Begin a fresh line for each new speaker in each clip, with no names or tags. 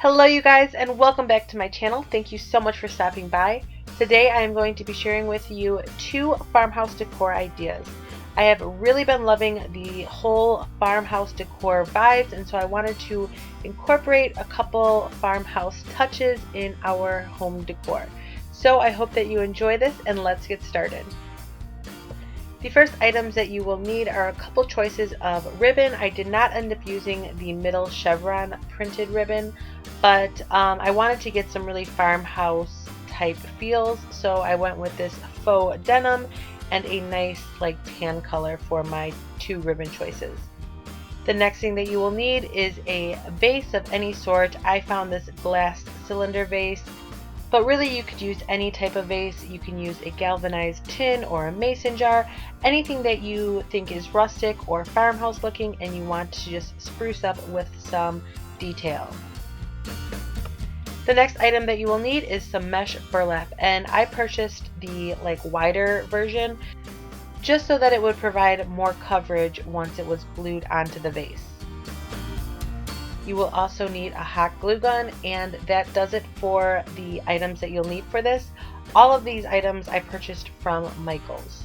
Hello you guys, and welcome back to my channel. Thank you so much for stopping by. Today I am going to be sharing with you 2 farmhouse decor ideas. I have really been loving the whole farmhouse decor vibes, and so I wanted to incorporate a couple farmhouse touches in our home decor. So I hope that you enjoy this, and let's get started. The first items that you will need are a couple choices of ribbon. I did not end up using the middle chevron printed ribbon, but I wanted to get some really farmhouse type feels, so I went with this faux denim and a nice like tan color for my 2 ribbon choices. The next thing that you will need is a vase of any sort. I found this glass cylinder vase, but really you could use any type of vase. You can use a galvanized tin or a mason jar, anything that you think is rustic or farmhouse looking and you want to just spruce up with some detail. The next item that you will need is some mesh burlap, and I purchased the wider version just so that it would provide more coverage once it was glued onto the vase. You will also need a hot glue gun, and that does it for the items that you'll need for this. All of these items I purchased from Michael's.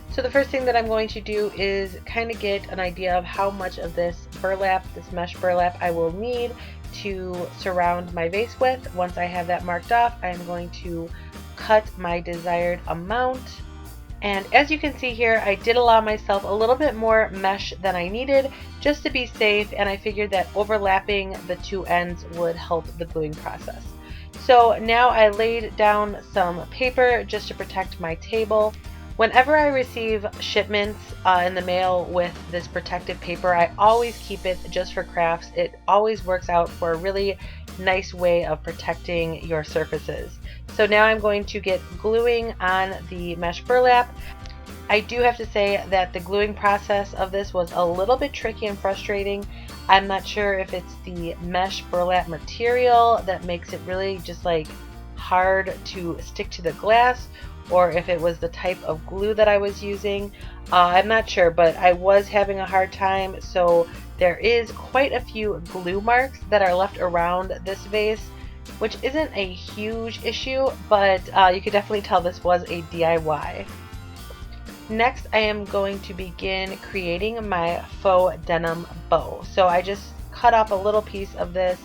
So the first thing that I'm going to do is kind of get an idea of how much of this burlap, this mesh burlap, I will need to surround my vase with. Once I have that marked off, I'm going to cut my desired amount. And as you can see here, I did allow myself a little bit more mesh than I needed just to be safe, and I figured that overlapping the 2 ends would help the gluing process. So now I laid down some paper just to protect my table. Whenever I receive shipments in the mail with this protective paper, I always keep it just for crafts. It always works out for a really nice way of protecting your surfaces. So now I'm going to get gluing on the mesh burlap. I do have to say that the gluing process of this was a little bit tricky and frustrating. I'm not sure if it's the mesh burlap material that makes it really just hard to stick to the glass, or if it was the type of glue that I was using. I'm not sure, but I was having a hard time. So there is quite a few glue marks that are left around this vase, which isn't a huge issue, but you could definitely tell this was a DIY. Next, I am going to begin creating my faux denim bow. So I just cut off a little piece of this,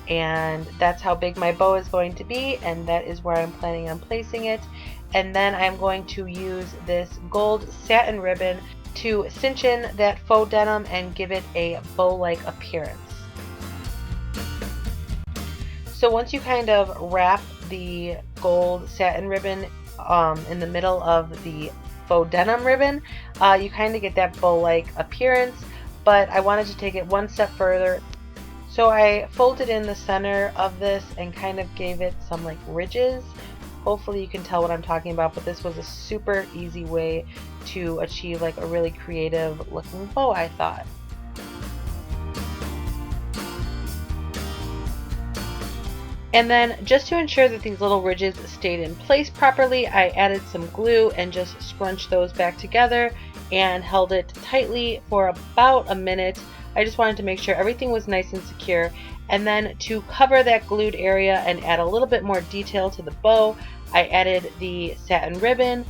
and that's how big my bow is going to be, and that is where I'm planning on placing it. And then I'm going to use this gold satin ribbon to cinch in that faux denim and give it a bow-like appearance. So once you kind of wrap the gold satin ribbon in the middle of the faux denim ribbon, you kind of get that bow-like appearance, but I wanted to take it one step further. So I folded in the center of this and kind of gave it some ridges. Hopefully you can tell what I'm talking about, but this was a super easy way to achieve a really creative looking bow, I thought. And then just to ensure that these little ridges stayed in place properly, I added some glue and just scrunched those back together and held it tightly for about a minute. I just wanted to make sure everything was nice and secure. And then to cover that glued area and add a little bit more detail to the bow, I added the satin ribbon.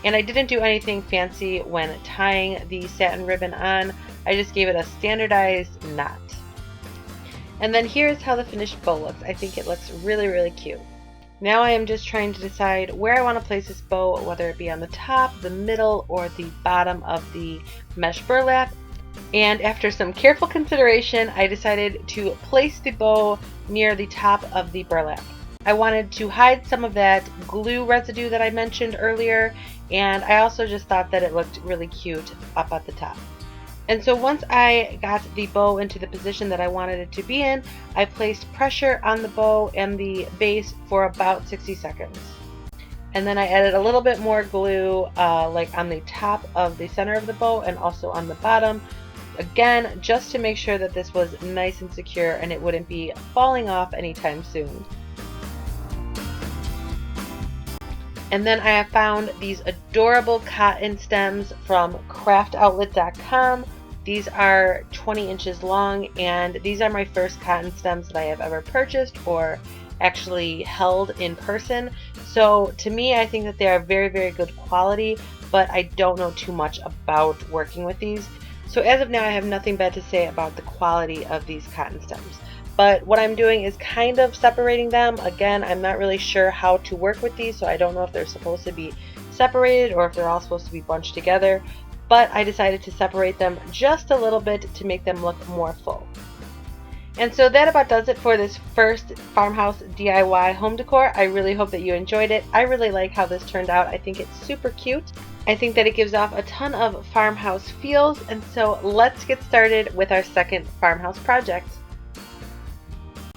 And I didn't do anything fancy when tying the satin ribbon on. I just gave it a standardized knot. And then here's how the finished bow looks. I think it looks really, really cute. Now I am just trying to decide where I want to place this bow, whether it be on the top, the middle, or the bottom of the mesh burlap. And after some careful consideration, I decided to place the bow near the top of the burlap. I wanted to hide some of that glue residue that I mentioned earlier, and I also just thought that it looked really cute up at the top. And so once I got the bow into the position that I wanted it to be in, I placed pressure on the bow and the base for about 60 seconds. And then I added a little bit more glue on the top of the center of the bow and also on the bottom. Again, just to make sure that this was nice and secure and it wouldn't be falling off anytime soon. And then I have found these adorable cotton stems from craftoutlet.com. These are 20 inches long, and these are my first cotton stems that I have ever purchased or actually held in person. So to me, I think that they are very, very good quality, but I don't know too much about working with these. So as of now, I have nothing bad to say about the quality of these cotton stems. But what I'm doing is kind of separating them. Again, I'm not really sure how to work with these, so I don't know if they're supposed to be separated or if they're all supposed to be bunched together. But I decided to separate them just a little bit to make them look more full. And so that about does it for this first Farmhouse DIY home decor. I really hope that you enjoyed it. I really like how this turned out. I think it's super cute. I think that it gives off a ton of farmhouse feels. And so let's get started with our second farmhouse project.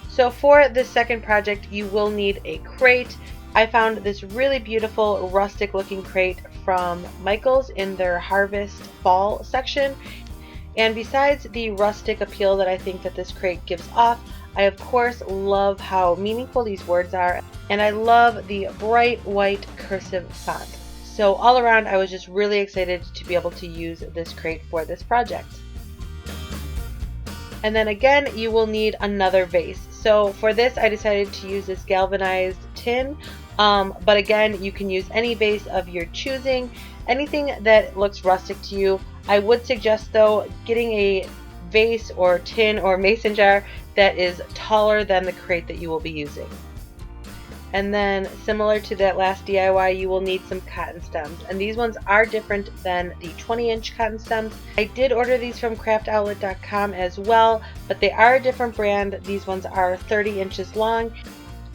So for this second project, you will need a crate. I found this really beautiful rustic looking crate from Michael's in their Harvest Fall section. And besides the rustic appeal that I think that this crate gives off, I of course love how meaningful these words are, and I love the bright white cursive font. So all around, I was just really excited to be able to use this crate for this project. And then again, you will need another vase. So for this, I decided to use this galvanized tin, but again, you can use any vase of your choosing, anything that looks rustic to you. I would suggest though getting a vase or tin or mason jar that is taller than the crate that you will be using. And then similar to that last DIY, you will need some cotton stems, and these ones are different than the 20-inch cotton stems. I did order these from craftoutlet.com as well, but they are a different brand. These ones are 30 inches long,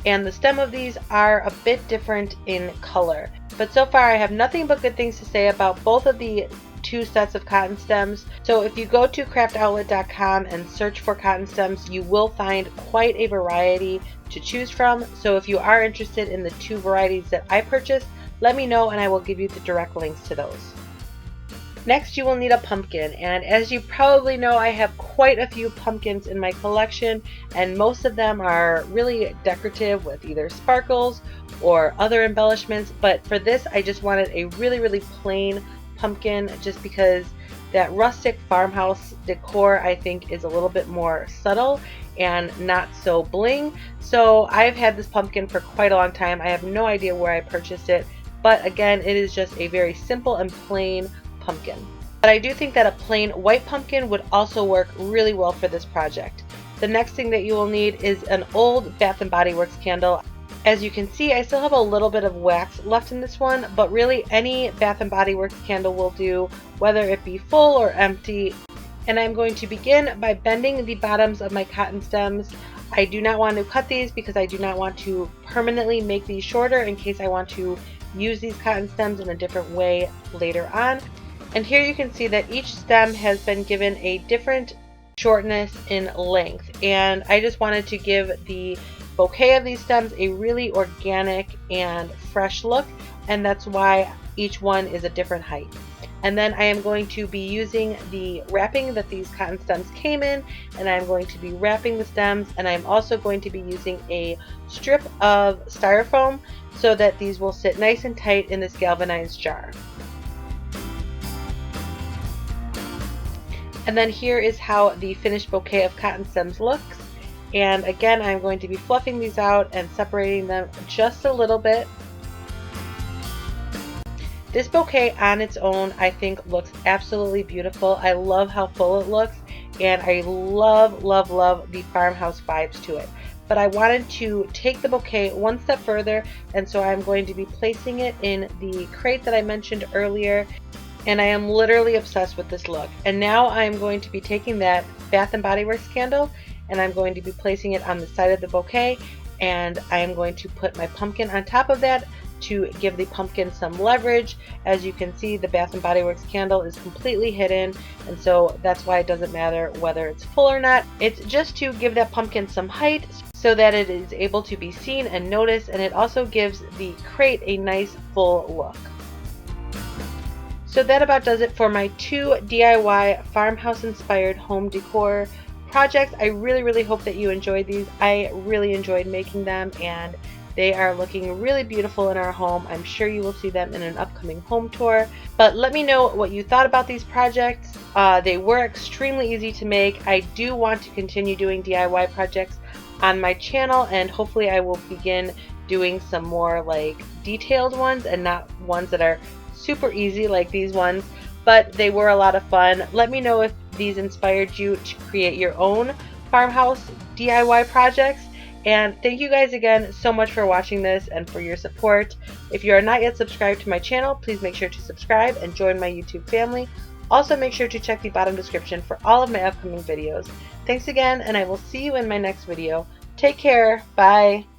and the stem of these are a bit different in color. But so far I have nothing but good things to say about both of the two sets of cotton stems. So if you go to craftoutlet.com and search for cotton stems, you will find quite a variety to choose from. So if you are interested in the two varieties that I purchased, let me know and I will give you the direct links to those. Next, you will need a pumpkin, and as you probably know, I have quite a few pumpkins in my collection, and most of them are really decorative with either sparkles or other embellishments. But for this, I just wanted a really plain pumpkin, just because that rustic farmhouse decor I think is a little bit more subtle and not so bling. So I've had this pumpkin for quite a long time. I have no idea where I purchased it, but again, it is just a very simple and plain pumpkin. But I do think that a plain white pumpkin would also work really well for this project. The next thing that you will need is an old Bath & Body Works candle. As you can see, I still have a little bit of wax left in this one, but really any Bath & Body Works candle will do, whether it be full or empty. And I'm going to begin by bending the bottoms of my cotton stems. I do not want to cut these because I do not want to permanently make these shorter in case I want to use these cotton stems in a different way later on. And here you can see that each stem has been given a different shortness in length, and I just wanted to give the bouquet of these stems a really organic and fresh look, and that's why each one is a different height. And then I am going to be using the wrapping that these cotton stems came in, and I'm going to be wrapping the stems, and I'm also going to be using a strip of styrofoam so that these will sit nice and tight in this galvanized jar. And then here is how the finished bouquet of cotton stems looks. And again, I'm going to be fluffing these out and separating them just a little bit. This bouquet on its own, I think, looks absolutely beautiful. I love how full it looks, and I love the farmhouse vibes to it. But I wanted to take the bouquet one step further, and so I'm going to be placing it in the crate that I mentioned earlier. And I am literally obsessed with this look. And now I am going to be taking that Bath & Body Works candle, and I'm going to be placing it on the side of the bouquet, and I am going to put my pumpkin on top of that to give the pumpkin some leverage. As you can see, the Bath & Body Works candle is completely hidden, and so that's why it doesn't matter whether it's full or not. It's just to give that pumpkin some height so that it is able to be seen and noticed, and it also gives the crate a nice full look. So that about does it for my two DIY farmhouse inspired home decor projects. I really hope that you enjoyed these. I really enjoyed making them, and They are looking really beautiful in our home. I'm sure you will see them in an upcoming home tour. But let me know what you thought about these projects. They were extremely easy to make. I do want to continue doing DIY projects on my channel, and hopefully I will begin doing some more like detailed ones and not ones that are super easy like these ones. But they were a lot of fun. Let me know if these inspired you to create your own farmhouse DIY projects. And thank you guys again so much for watching this and for your support. If you are not yet subscribed to my channel, please make sure to subscribe and join my YouTube family. Also make sure to check the bottom description for all of my upcoming videos. Thanks again, and I will see you in my next video. Take care. Bye.